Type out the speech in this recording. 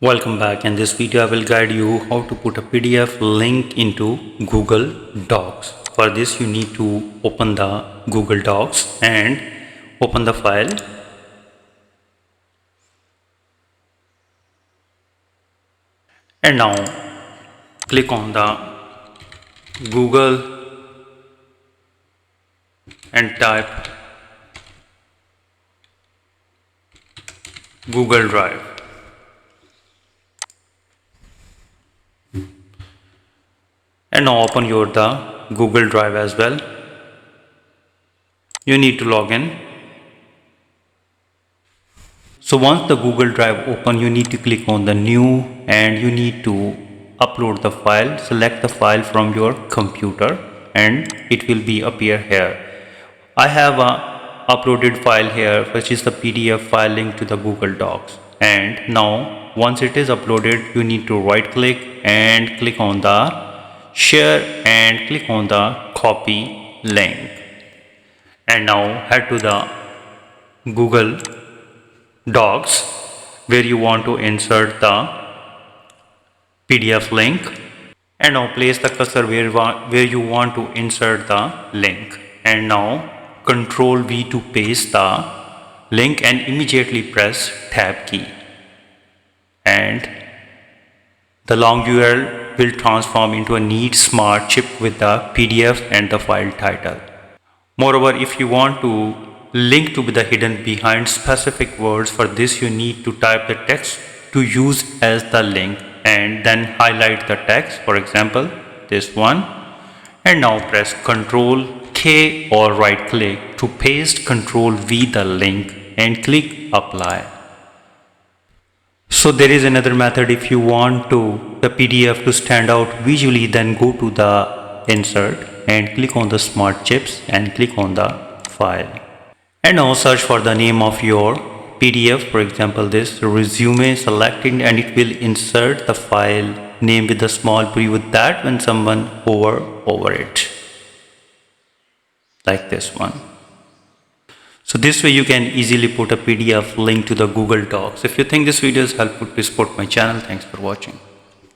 Welcome back. In this video I will guide you how to put a PDF link into Google Docs. For this you need to open the Google Docs and open the file. And now click on the Google and type Google Drive. And now open the Google Drive as well. You need to log in. So once the Google Drive open, you need to click on the new and you need to upload the file. Select the file from your computer and it will be appear here. I have a uploaded file here which is the PDF file link to the Google Docs. And now once it is uploaded, you need to right click and click on the share and click on the copy link. And now head to the Google Docs where you want to insert the PDF link, and now place the cursor where you want to insert the link, and now Ctrl V to paste the link and immediately press tab key, and the long URL will transform into a neat smart chip with the PDF and the file title. Moreover, if you want to link to the hidden behind specific words, for this you need to type the text to use as the link and then highlight the text, for example this one, and now press Ctrl K or right click to paste, Ctrl V the link and click apply. So there is another method. If you want the PDF to stand out visually, then go to the insert and click on the smart chips and click on the file, and now search for the name of your PDF, for example this resume, selecting, and it will insert the file name with a small preview that when someone hover over it like this one. So this way you can easily put a PDF link to the Google Docs. If you think this video is helpful, please support my channel. Thanks for watching.